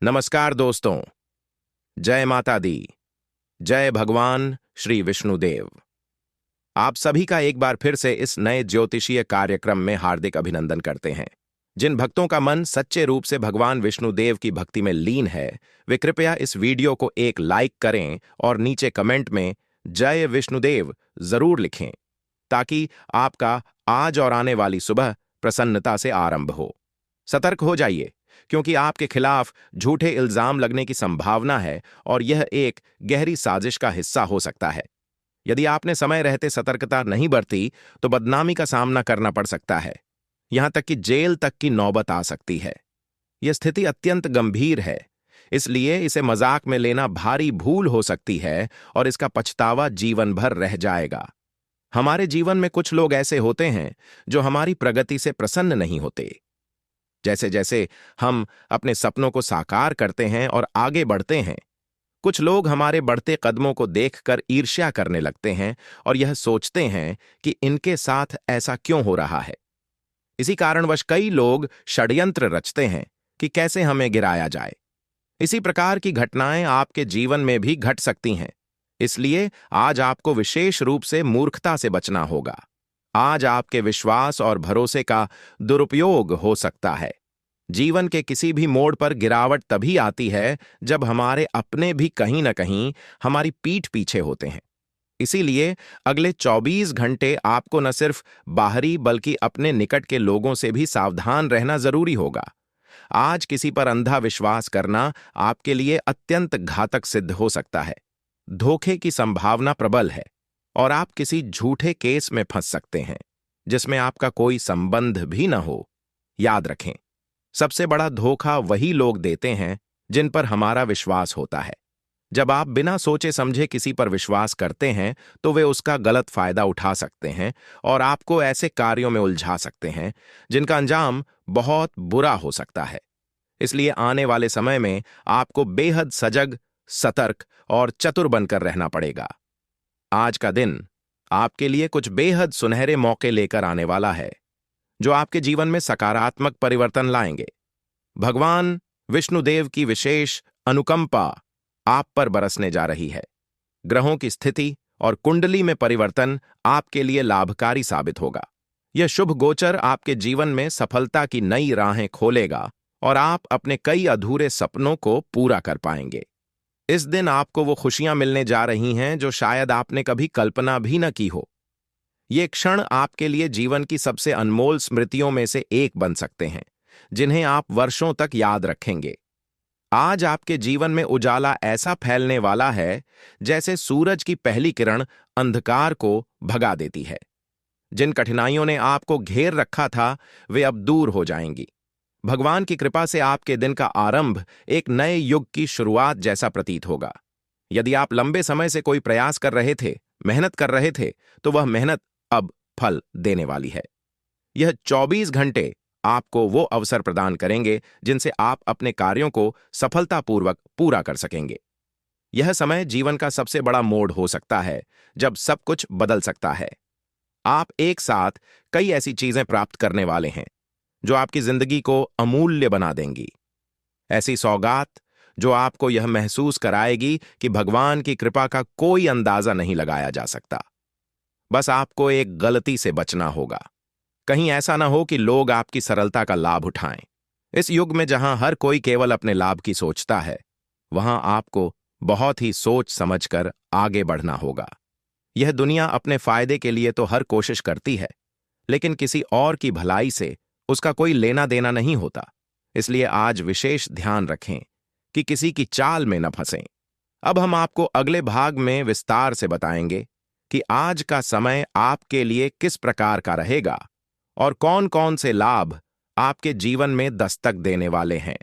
नमस्कार दोस्तों। जय माता दी। जय भगवान श्री विष्णुदेव। आप सभी का एक बार फिर से इस नए ज्योतिषीय कार्यक्रम में हार्दिक अभिनंदन करते हैं। जिन भक्तों का मन सच्चे रूप से भगवान विष्णुदेव की भक्ति में लीन है, वे कृपया इस वीडियो को एक लाइक करें और नीचे कमेंट में जय विष्णुदेव जरूर लिखें, ताकि आपका आज और आने वाली सुबह प्रसन्नता से आरंभ हो। सतर्क हो जाइए, क्योंकि आपके खिलाफ झूठे इल्जाम लगने की संभावना है और यह एक गहरी साजिश का हिस्सा हो सकता है। यदि आपने समय रहते सतर्कता नहीं बरती तो बदनामी का सामना करना पड़ सकता है, यहां तक कि जेल तक की नौबत आ सकती है। यह स्थिति अत्यंत गंभीर है, इसलिए इसे मजाक में लेना भारी भूल हो सकती है और इसका पछतावा जीवन भर रह जाएगा। हमारे जीवन में कुछ लोग ऐसे होते हैं जो हमारी प्रगति से प्रसन्न नहीं होते। जैसे जैसे हम अपने सपनों को साकार करते हैं और आगे बढ़ते हैं, कुछ लोग हमारे बढ़ते कदमों को देखकर ईर्ष्या करने लगते हैं और यह सोचते हैं कि इनके साथ ऐसा क्यों हो रहा है। इसी कारणवश कई लोग षड्यंत्र रचते हैं कि कैसे हमें गिराया जाए। इसी प्रकार की घटनाएं आपके जीवन में भी घट सकती हैं, इसलिए आज आपको विशेष रूप से मूर्खता से बचना होगा। आज आपके विश्वास और भरोसे का दुरुपयोग हो सकता है। जीवन के किसी भी मोड़ पर गिरावट तभी आती है जब हमारे अपने भी कहीं न कहीं हमारी पीठ पीछे होते हैं। इसीलिए अगले 24 घंटे आपको न सिर्फ बाहरी बल्कि अपने निकट के लोगों से भी सावधान रहना जरूरी होगा। आज किसी पर अंधा विश्वास करना आपके लिए अत्यंत घातक सिद्ध हो सकता है। धोखे की संभावना प्रबल है और आप किसी झूठे केस में फंस सकते हैं जिसमें आपका कोई संबंध भी न हो। याद रखें, सबसे बड़ा धोखा वही लोग देते हैं जिन पर हमारा विश्वास होता है। जब आप बिना सोचे समझे किसी पर विश्वास करते हैं तो वे उसका गलत फायदा उठा सकते हैं और आपको ऐसे कार्यों में उलझा सकते हैं जिनका अंजाम बहुत बुरा हो सकता है। इसलिए आने वाले समय में आपको बेहद सजग, सतर्क और चतुर बनकर रहना पड़ेगा। आज का दिन आपके लिए कुछ बेहद सुनहरे मौके लेकर आने वाला है, जो आपके जीवन में सकारात्मक परिवर्तन लाएंगे। भगवान विष्णुदेव की विशेष अनुकंपा आप पर बरसने जा रही है। ग्रहों की स्थिति और कुंडली में परिवर्तन आपके लिए लाभकारी साबित होगा। यह शुभ गोचर आपके जीवन में सफलता की नई राहें खोलेगा और आप अपने कई अधूरे सपनों को पूरा कर पाएंगे। इस दिन आपको वो खुशियां मिलने जा रही हैं जो शायद आपने कभी कल्पना भी न की हो। ये क्षण आपके लिए जीवन की सबसे अनमोल स्मृतियों में से एक बन सकते हैं, जिन्हें आप वर्षों तक याद रखेंगे। आज आपके जीवन में उजाला ऐसा फैलने वाला है जैसे सूरज की पहली किरण अंधकार को भगा देती है। जिन कठिनाइयों ने आपको घेर रखा था वे अब दूर हो जाएंगी। भगवान की कृपा से आपके दिन का आरंभ एक नए युग की शुरुआत जैसा प्रतीत होगा। यदि आप लंबे समय से कोई प्रयास कर रहे थे, मेहनत कर रहे थे, तो वह मेहनत अब फल देने वाली है। यह 24 घंटे आपको वो अवसर प्रदान करेंगे जिनसे आप अपने कार्यों को सफलतापूर्वक पूरा कर सकेंगे। यह समय जीवन का सबसे बड़ा मोड़ हो सकता है जब सब कुछ बदल सकता है। आप एक साथ कई ऐसी चीजें प्राप्त करने वाले हैं जो आपकी जिंदगी को अमूल्य बना देंगी। ऐसी सौगात जो आपको यह महसूस कराएगी कि भगवान की कृपा का कोई अंदाजा नहीं लगाया जा सकता। बस आपको एक गलती से बचना होगा। कहीं ऐसा ना हो कि लोग आपकी सरलता का लाभ उठाएं। इस युग में जहां हर कोई केवल अपने लाभ की सोचता है, वहां आपको बहुत ही सोच समझकर आगे बढ़ना होगा। यह दुनिया अपने फायदे के लिए तो हर कोशिश करती है, लेकिन किसी और की भलाई से उसका कोई लेना देना नहीं होता। इसलिए आज विशेष ध्यान रखें कि किसी की चाल में न फंसें। अब हम आपको अगले भाग में विस्तार से बताएंगे कि आज का समय आपके लिए किस प्रकार का रहेगा और कौन कौन से लाभ आपके जीवन में दस्तक देने वाले हैं।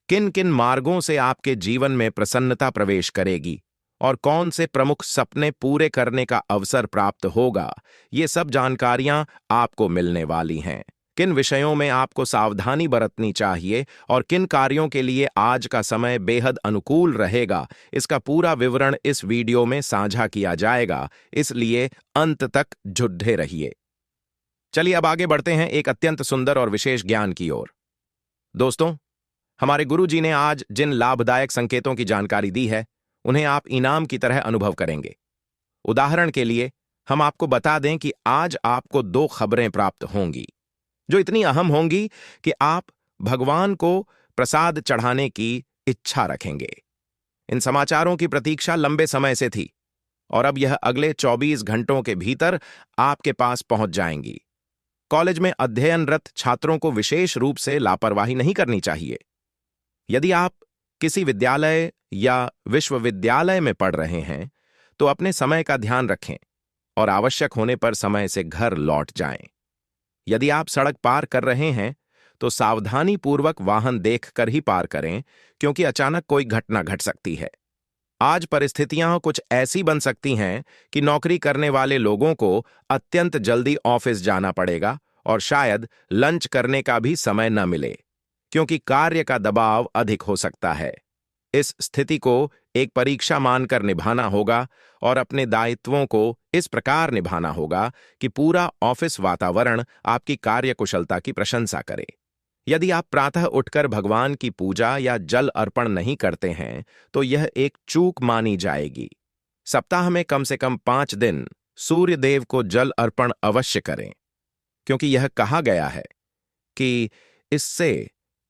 किन किन मार्गों से आपके जीवन में प्रसन्नता प्रवेश करेगी और कौन से प्रमुख सपने पूरे करने का अवसर प्राप्त होगा। ये सब जानकारियां आपको मिलने वाली हैं। किन विषयों में आपको सावधानी बरतनी चाहिए और किन कार्यों के लिए आज का समय बेहद अनुकूल रहेगा, इसका पूरा विवरण इस वीडियो में साझा किया जाएगा, इसलिए अंत तक जुड़े रहिए। चलिए अब आगे बढ़ते हैं एक अत्यंत सुंदर और विशेष ज्ञान की ओर। दोस्तों, हमारे गुरुजी ने आज जिन लाभदायक संकेतों की जानकारी दी है, उन्हें आप इनाम की तरह अनुभव करेंगे। उदाहरण के लिए हम आपको बता दें कि आज आपको 2 खबरें प्राप्त होंगी, जो इतनी अहम होंगी कि आप भगवान को प्रसाद चढ़ाने की इच्छा रखेंगे। इन समाचारों की प्रतीक्षा लंबे समय से थी और अब यह अगले 24 घंटों के भीतर आपके पास पहुंच जाएंगी। कॉलेज में अध्ययनरत छात्रों को विशेष रूप से लापरवाही नहीं करनी चाहिए। यदि आप किसी विद्यालय या विश्वविद्यालय में पढ़ रहे हैं, तो अपने समय का ध्यान रखें और आवश्यक होने पर समय से घर लौट जाएं। यदि आप सड़क पार कर रहे हैं, तो सावधानीपूर्वक वाहन देखकर ही पार करें, क्योंकि अचानक कोई घटना घट सकती है। आज परिस्थितियां कुछ ऐसी बन सकती हैं कि नौकरी करने वाले लोगों को अत्यंत जल्दी ऑफिस जाना पड़ेगा और शायद लंच करने का भी समय न मिले, क्योंकि कार्य का दबाव अधिक हो सकता है। इस स्थिति को एक परीक्षा मानकर निभाना होगा और अपने दायित्वों को इस प्रकार निभाना होगा कि पूरा ऑफिस वातावरण आपकी कार्यकुशलता की प्रशंसा करे। यदि आप प्रातः उठकर भगवान की पूजा या जल अर्पण नहीं करते हैं, तो यह एक चूक मानी जाएगी। सप्ताह में कम से कम 5 दिन सूर्य देव को जल अर्पण अवश्य करें, क्योंकि यह कहा गया है कि इससे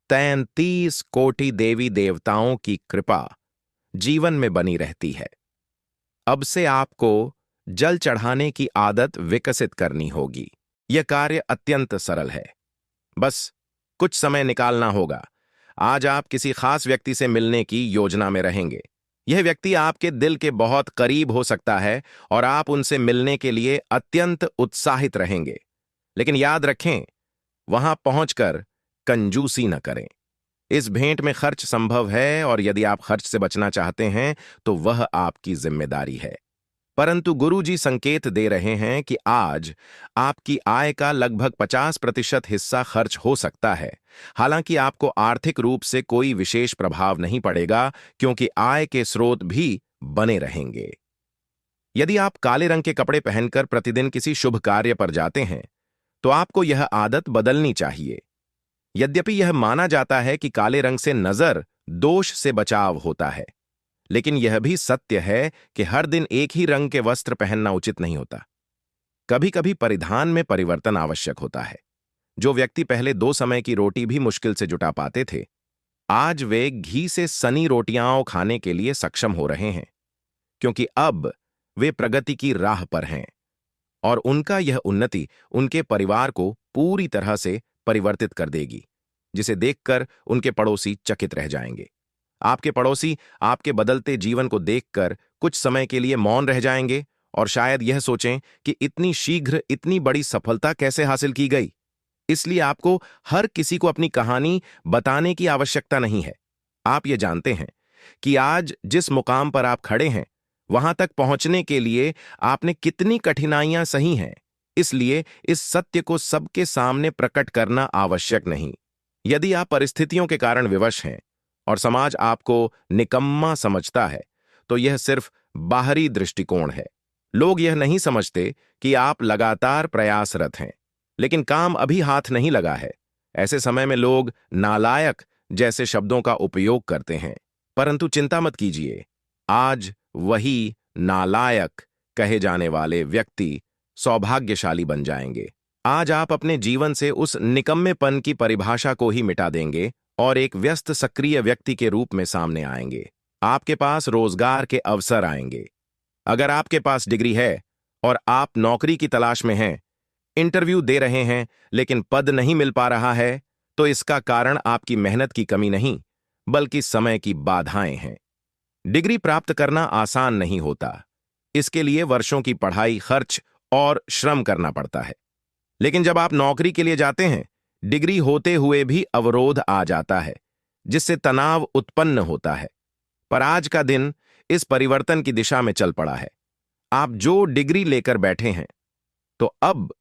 33 कोटि देवी देवताओं की कृपा जीवन में बनी रहती है। अब से आपको जल चढ़ाने की आदत विकसित करनी होगी। यह कार्य अत्यंत सरल है, बस कुछ समय निकालना होगा। आज आप किसी खास व्यक्ति से मिलने की योजना में रहेंगे। यह व्यक्ति आपके दिल के बहुत करीब हो सकता है और आप उनसे मिलने के लिए अत्यंत उत्साहित रहेंगे। लेकिन याद रखें, वहां पहुंचकर कंजूसी न करें। इस भेंट में खर्च संभव है और यदि आप खर्च से बचना चाहते हैं, तो वह आपकी जिम्मेदारी है। परंतु गुरुजी संकेत दे रहे हैं कि आज आपकी आय का लगभग 50% हिस्सा खर्च हो सकता है। हालांकि आपको आर्थिक रूप से कोई विशेष प्रभाव नहीं पड़ेगा, क्योंकि आय के स्रोत भी बने रहेंगे। यदि आप काले रंग के कपड़े पहनकर प्रतिदिन किसी शुभ कार्य पर जाते हैं, तो आपको यह आदत बदलनी चाहिए। यद्यपि यह माना जाता है कि काले रंग से नजर दोष से बचाव होता है, लेकिन यह भी सत्य है कि हर दिन एक ही रंग के वस्त्र पहनना उचित नहीं होता। कभी कभी परिधान में परिवर्तन आवश्यक होता है। जो व्यक्ति पहले 2 समय की रोटी भी मुश्किल से जुटा पाते थे, आज वे घी से सनी रोटियां खाने के लिए सक्षम हो रहे हैं, क्योंकि अब वे प्रगति की राह पर हैं और उनका यह उन्नति उनके परिवार को पूरी तरह से परिवर्तित कर देगी, जिसे देखकर उनके पड़ोसी चकित रह जाएंगे। आपके पड़ोसी आपके बदलते जीवन को देखकर कुछ समय के लिए मौन रह जाएंगे और शायद यह सोचें कि इतनी शीघ्र इतनी बड़ी सफलता कैसे हासिल की गई। इसलिए आपको हर किसी को अपनी कहानी बताने की आवश्यकता नहीं है। आप ये जानते हैं कि आज जिस मुकाम पर आप खड़े हैं, वहां तक पहुंचने के लिए आपने कितनी कठिनाइयां सही हैं। इसलिए इस सत्य को सबके सामने प्रकट करना आवश्यक नहीं। यदि आप परिस्थितियों के कारण विवश हैं और समाज आपको निकम्मा समझता है, तो यह सिर्फ बाहरी दृष्टिकोण है। लोग यह नहीं समझते कि आप लगातार प्रयासरत हैं, लेकिन काम अभी हाथ नहीं लगा है। ऐसे समय में लोग नालायक जैसे शब्दों का उपयोग करते हैं, परंतु चिंता मत कीजिए, आज वही नालायक कहे जाने वाले व्यक्ति सौभाग्यशाली बन जाएंगे। आज आप अपने जीवन से उस निकम्मेपन की परिभाषा को ही मिटा देंगे और एक व्यस्त सक्रिय व्यक्ति के रूप में सामने आएंगे। आपके पास रोजगार के अवसर आएंगे। अगर आपके पास डिग्री है और आप नौकरी की तलाश में हैं, इंटरव्यू दे रहे हैं लेकिन पद नहीं मिल पा रहा है, तो इसका कारण आपकी मेहनत की कमी नहीं, बल्कि समय की बाधाएं हैं। डिग्री प्राप्त करना आसान नहीं होता। इसके लिए वर्षों की पढ़ाई, खर्च और श्रम करना पड़ता है। लेकिन जब आप नौकरी के लिए जाते हैं, डिग्री होते हुए भी अवरोध आ जाता है, जिससे तनाव उत्पन्न होता है। पर आज का दिन इस परिवर्तन की दिशा में चल पड़ा है। आप जो डिग्री लेकर बैठे हैं, तो अब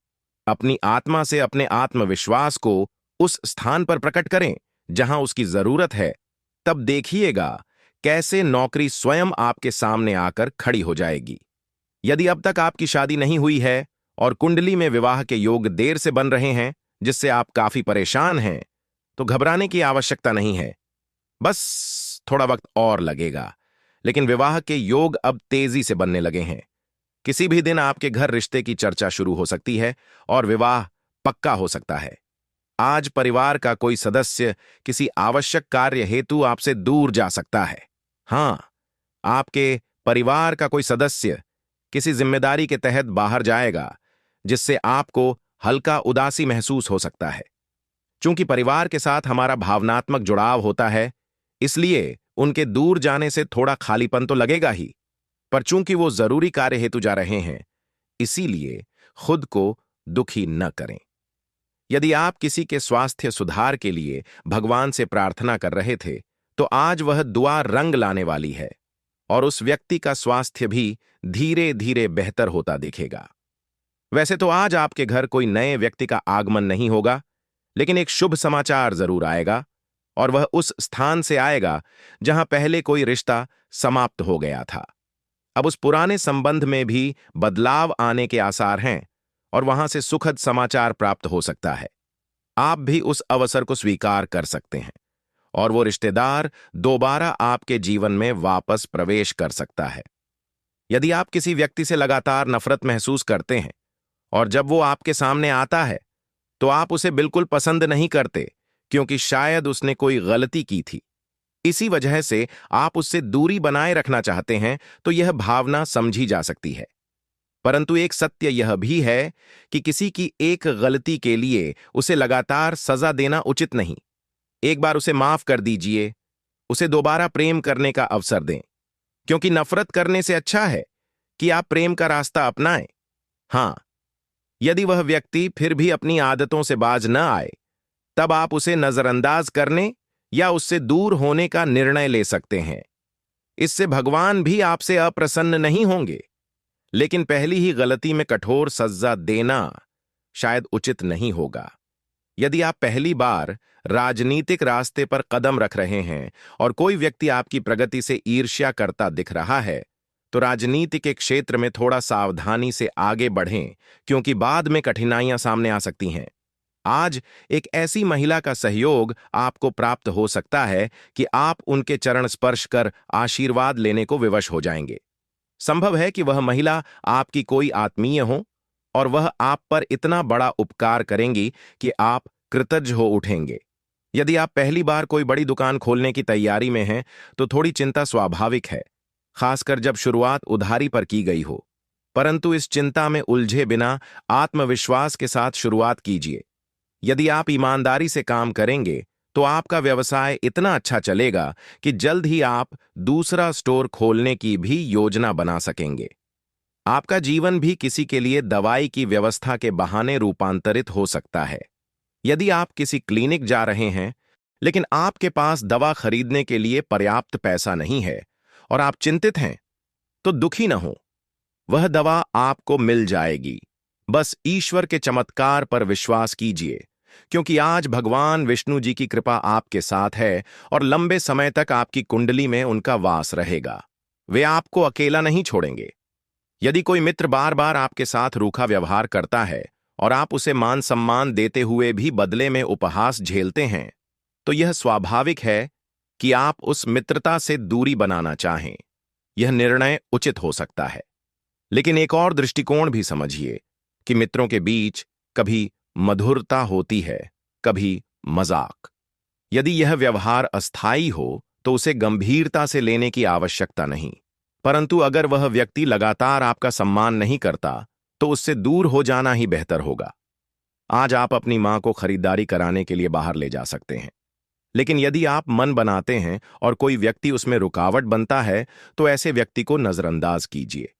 अपनी आत्मा से अपने आत्मविश्वास को उस स्थान पर प्रकट करें जहां उसकी जरूरत है। तब देखिएगा कैसे नौकरी स्वयं आपके सामने आकर खड़ी हो जाएगी। यदि अब तक आपकी शादी नहीं हुई है और कुंडली में विवाह के योग देर से बन रहे हैं, जिससे आप काफी परेशान हैं, तो घबराने की आवश्यकता नहीं है। बस थोड़ा वक्त और लगेगा, लेकिन विवाह के योग अब तेजी से बनने लगे हैं। किसी भी दिन आपके घर रिश्ते की चर्चा शुरू हो सकती है और विवाह पक्का हो सकता है। आज परिवार का कोई सदस्य किसी आवश्यक कार्य हेतु आपसे दूर जा सकता है। हां, आपके परिवार का कोई सदस्य किसी जिम्मेदारी के तहत बाहर जाएगा, जिससे आपको हल्का उदासी महसूस हो सकता है। चूंकि परिवार के साथ हमारा भावनात्मक जुड़ाव होता है, इसलिए उनके दूर जाने से थोड़ा खालीपन तो लगेगा ही, पर चूंकि वो जरूरी कार्य हेतु जा रहे हैं, इसीलिए खुद को दुखी न करें। यदि आप किसी के स्वास्थ्य सुधार के लिए भगवान से प्रार्थना कर रहे थे, तो आज वह दुआ रंग लाने वाली है और उस व्यक्ति का स्वास्थ्य भी धीरे धीरे बेहतर होता दिखेगा। वैसे तो आज आपके घर कोई नए व्यक्ति का आगमन नहीं होगा, लेकिन एक शुभ समाचार जरूर आएगा, और वह उस स्थान से आएगा जहां पहले कोई रिश्ता समाप्त हो गया था। अब उस पुराने संबंध में भी बदलाव आने के आसार हैं और वहां से सुखद समाचार प्राप्त हो सकता है। आप भी उस अवसर को स्वीकार कर सकते हैं और वो रिश्तेदार दोबारा आपके जीवन में वापस प्रवेश कर सकता है। यदि आप किसी व्यक्ति से लगातार नफरत महसूस करते हैं और जब वो आपके सामने आता है तो आप उसे बिल्कुल पसंद नहीं करते, क्योंकि शायद उसने कोई गलती की थी, इसी वजह से आप उससे दूरी बनाए रखना चाहते हैं, तो यह भावना समझी जा सकती है। परंतु एक सत्य यह भी है कि किसी की एक गलती के लिए उसे लगातार सजा देना उचित नहीं। एक बार उसे माफ कर दीजिए, उसे दोबारा प्रेम करने का अवसर दें, क्योंकि नफरत करने से अच्छा है कि आप प्रेम का रास्ता अपनाएं। हां, यदि वह व्यक्ति फिर भी अपनी आदतों से बाज न आए, तब आप उसे नजरअंदाज करने या उससे दूर होने का निर्णय ले सकते हैं। इससे भगवान भी आपसे अप्रसन्न नहीं होंगे, लेकिन पहली ही गलती में कठोर सजा देना शायद उचित नहीं होगा। यदि आप पहली बार राजनीतिक रास्ते पर कदम रख रहे हैं और कोई व्यक्ति आपकी प्रगति से ईर्ष्या करता दिख रहा है, तो राजनीति के क्षेत्र में थोड़ा सावधानी से आगे बढ़ें, क्योंकि बाद में कठिनाइयां सामने आ सकती हैं। आज एक ऐसी महिला का सहयोग आपको प्राप्त हो सकता है कि आप उनके चरण स्पर्श कर आशीर्वाद लेने को विवश हो जाएंगे। संभव है कि वह महिला आपकी कोई आत्मीय हो और वह आप पर इतना बड़ा उपकार करेंगी कि आप कृतज्ञ हो उठेंगे। यदि आप पहली बार कोई बड़ी दुकान खोलने की तैयारी में हैं, तो थोड़ी चिंता स्वाभाविक है, खासकर जब शुरुआत उधारी पर की गई हो। परंतु इस चिंता में उलझे बिना आत्मविश्वास के साथ शुरुआत कीजिए। यदि आप ईमानदारी से काम करेंगे, तो आपका व्यवसाय इतना अच्छा चलेगा कि जल्द ही आप दूसरा स्टोर खोलने की भी योजना बना सकेंगे। आपका जीवन भी किसी के लिए दवाई की व्यवस्था के बहाने रूपांतरित हो सकता है। यदि आप किसी क्लिनिक जा रहे हैं, लेकिन आपके पास दवा खरीदने के लिए पर्याप्त पैसा नहीं है और आप चिंतित हैं, तो दुखी न हो, वह दवा आपको मिल जाएगी। बस ईश्वर के चमत्कार पर विश्वास कीजिए, क्योंकि आज भगवान विष्णु जी की कृपा आपके साथ है और लंबे समय तक आपकी कुंडली में उनका वास रहेगा। वे आपको अकेला नहीं छोड़ेंगे। यदि कोई मित्र बार बार आपके साथ रूखा व्यवहार करता है और आप उसे मान सम्मान देते हुए भी बदले में उपहास झेलते हैं, तो यह स्वाभाविक है कि आप उस मित्रता से दूरी बनाना चाहें। यह निर्णय उचित हो सकता है, लेकिन एक और दृष्टिकोण भी समझिए कि मित्रों के बीच कभी मधुरता होती है, कभी मजाक। यदि यह व्यवहार अस्थायी हो, तो उसे गंभीरता से लेने की आवश्यकता नहीं। परंतु अगर वह व्यक्ति लगातार आपका सम्मान नहीं करता, तो उससे दूर हो जाना ही बेहतर होगा। आज आप अपनी मां को खरीदारी कराने के लिए बाहर ले जा सकते हैं, लेकिन यदि आप मन बनाते हैं और कोई व्यक्ति उसमें रुकावट बनता है, तो ऐसे व्यक्ति को नजरअंदाज कीजिए।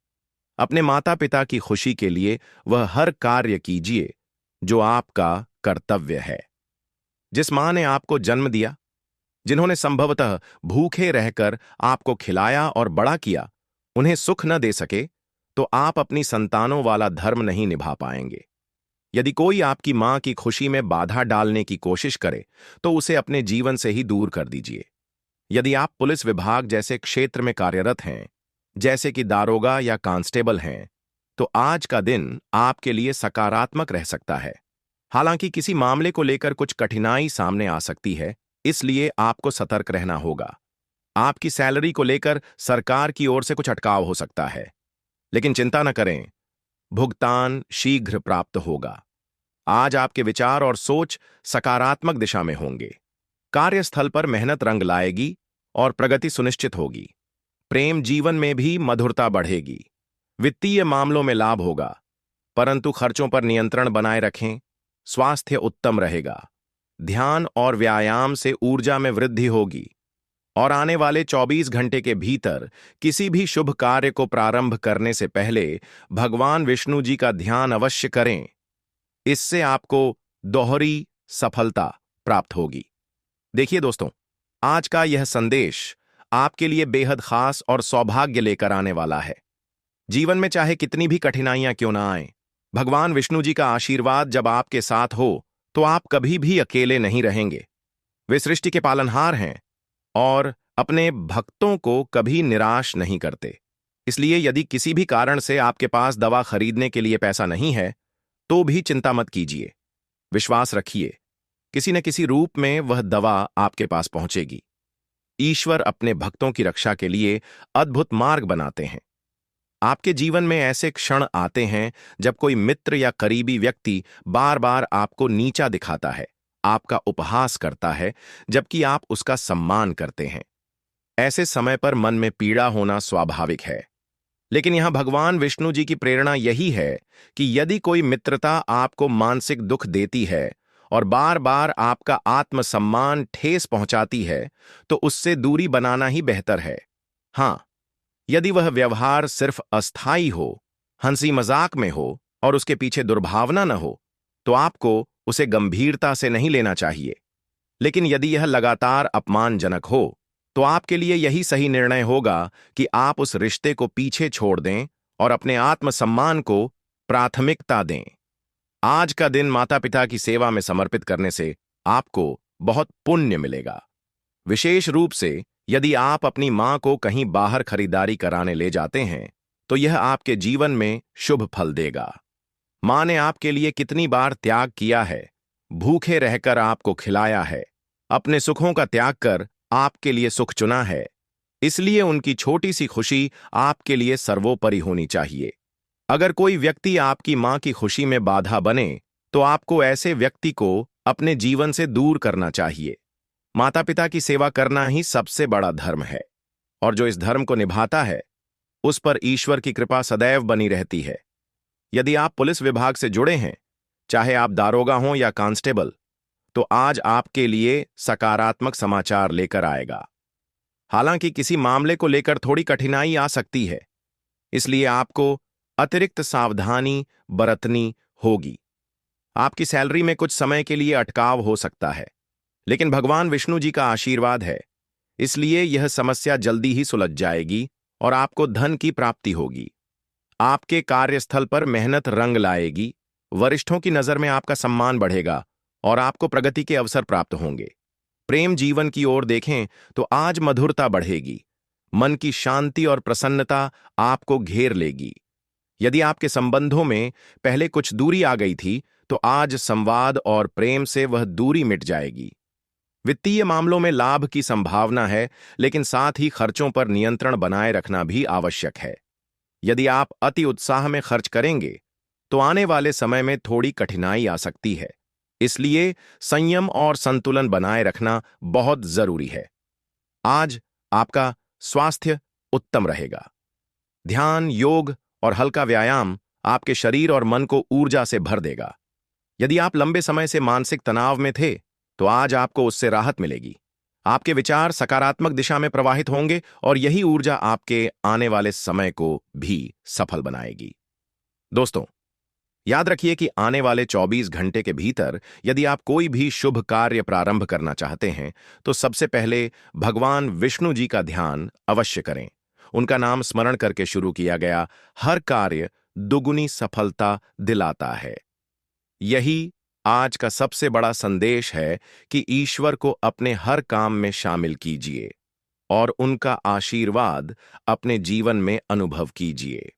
अपने माता पिता की खुशी के लिए वह हर कार्य कीजिए जो आपका कर्तव्य है। जिस मां ने आपको जन्म दिया, जिन्होंने संभवतः भूखे रहकर आपको खिलाया और बड़ा किया, उन्हें सुख न दे सके, तो आप अपनी संतानों वाला धर्म नहीं निभा पाएंगे। यदि कोई आपकी मां की खुशी में बाधा डालने की कोशिश करे, तो उसे अपने जीवन से ही दूर कर दीजिए। यदि आप पुलिस विभाग जैसे क्षेत्र में कार्यरत हैं, जैसे कि दारोगा या कांस्टेबल हैं, तो आज का दिन आपके लिए सकारात्मक रह सकता है। हालांकि किसी मामले को लेकर कुछ कठिनाई सामने आ सकती है, इसलिए आपको सतर्क रहना होगा। आपकी सैलरी को लेकर सरकार की ओर से कुछ अटकाव हो सकता है, लेकिन चिंता न करें, भुगतान शीघ्र प्राप्त होगा। आज आपके विचार और सोच सकारात्मक दिशा में होंगे। कार्यस्थल पर मेहनत रंग लाएगी और प्रगति सुनिश्चित होगी। प्रेम जीवन में भी मधुरता बढ़ेगी। वित्तीय मामलों में लाभ होगा, परंतु खर्चों पर नियंत्रण बनाए रखें। स्वास्थ्य उत्तम रहेगा। ध्यान और व्यायाम से ऊर्जा में वृद्धि होगी और आने वाले 24 घंटे के भीतर किसी भी शुभ कार्य को प्रारंभ करने से पहले भगवान विष्णु जी का ध्यान अवश्य करें। इससे आपको दोहरी सफलता प्राप्त होगी। देखिए दोस्तों, आज का यह संदेश आपके लिए बेहद खास और सौभाग्य लेकर आने वाला है। जीवन में चाहे कितनी भी कठिनाइयां क्यों ना आएं, भगवान विष्णु जी का आशीर्वाद जब आपके साथ हो तो आप कभी भी अकेले नहीं रहेंगे। वे सृष्टि के पालनहार हैं और अपने भक्तों को कभी निराश नहीं करते। इसलिए यदि किसी भी कारण से आपके पास दवा खरीदने के लिए पैसा नहीं है, तो भी चिंता मत कीजिए। विश्वास रखिए, किसी न किसी रूप में वह दवा आपके पास पहुंचेगी। ईश्वर अपने भक्तों की रक्षा के लिए अद्भुत मार्ग बनाते हैं। आपके जीवन में ऐसे क्षण आते हैं जब कोई मित्र या करीबी व्यक्ति बार बार आपको नीचा दिखाता है, आपका उपहास करता है, जबकि आप उसका सम्मान करते हैं। ऐसे समय पर मन में पीड़ा होना स्वाभाविक है, लेकिन यहां भगवान विष्णु जी की प्रेरणा यही है कि यदि कोई मित्रता आपको मानसिक दुख देती है और बार बार आपका आत्मसम्मान ठेस पहुंचाती है, तो उससे दूरी बनाना ही बेहतर है। हां, यदि वह व्यवहार सिर्फ अस्थायी हो, हंसी मजाक में हो और उसके पीछे दुर्भावना न हो, तो आपको उसे गंभीरता से नहीं लेना चाहिए। लेकिन यदि यह लगातार अपमानजनक हो, तो आपके लिए यही सही निर्णय होगा कि आप उस रिश्ते को पीछे छोड़ दें और अपने आत्मसम्मान को प्राथमिकता दें। आज का दिन माता पिता की सेवा में समर्पित करने से आपको बहुत पुण्य मिलेगा। विशेष रूप से यदि आप अपनी मां को कहीं बाहर खरीदारी कराने ले जाते हैं, तो यह आपके जीवन में शुभ फल देगा। मां ने आपके लिए कितनी बार त्याग किया है, भूखे रहकर आपको खिलाया है, अपने सुखों का त्याग कर आपके लिए सुख चुना है। इसलिए उनकी छोटी सी खुशी आपके लिए सर्वोपरि होनी चाहिए। अगर कोई व्यक्ति आपकी मां की खुशी में बाधा बने, तो आपको ऐसे व्यक्ति को अपने जीवन से दूर करना चाहिए। माता पिता की सेवा करना ही सबसे बड़ा धर्म है, और जो इस धर्म को निभाता है, उस पर ईश्वर की कृपा सदैव बनी रहती है। यदि आप पुलिस विभाग से जुड़े हैं, चाहे आप दारोगा हों या कांस्टेबल, तो आज आपके लिए सकारात्मक समाचार लेकर आएगा। हालांकि किसी मामले को लेकर थोड़ी कठिनाई आ सकती है, इसलिए आपको अतिरिक्त सावधानी बरतनी होगी। आपकी सैलरी में कुछ समय के लिए अटकाव हो सकता है, लेकिन भगवान विष्णु जी का आशीर्वाद है, इसलिए यह समस्या जल्दी ही सुलझ जाएगी और आपको धन की प्राप्ति होगी। आपके कार्यस्थल पर मेहनत रंग लाएगी, वरिष्ठों की नजर में आपका सम्मान बढ़ेगा और आपको प्रगति के अवसर प्राप्त होंगे। प्रेम जीवन की ओर देखें तो आज मधुरता बढ़ेगी, मन की शांति और प्रसन्नता आपको घेर लेगी। यदि आपके संबंधों में पहले कुछ दूरी आ गई थी, तो आज संवाद और प्रेम से वह दूरी मिट जाएगी। वित्तीय मामलों में लाभ की संभावना है, लेकिन साथ ही खर्चों पर नियंत्रण बनाए रखना भी आवश्यक है। यदि आप अति उत्साह में खर्च करेंगे, तो आने वाले समय में थोड़ी कठिनाई आ सकती है। इसलिए संयम और संतुलन बनाए रखना बहुत जरूरी है। आज आपका स्वास्थ्य उत्तम रहेगा। ध्यान, योग और हल्का व्यायाम आपके शरीर और मन को ऊर्जा से भर देगा। यदि आप लंबे समय से मानसिक तनाव में थे, तो आज आपको उससे राहत मिलेगी। आपके विचार सकारात्मक दिशा में प्रवाहित होंगे और यही ऊर्जा आपके आने वाले समय को भी सफल बनाएगी। दोस्तों, याद रखिए कि आने वाले 24 घंटे के भीतर यदि आप कोई भी शुभ कार्य प्रारंभ करना चाहते हैं, तो सबसे पहले भगवान विष्णु जी का ध्यान अवश्य करें। उनका नाम स्मरण करके शुरू किया गया हर कार्य दुगुनी सफलता दिलाता है। यही आज का सबसे बड़ा संदेश है कि ईश्वर को अपने हर काम में शामिल कीजिए और उनका आशीर्वाद अपने जीवन में अनुभव कीजिए।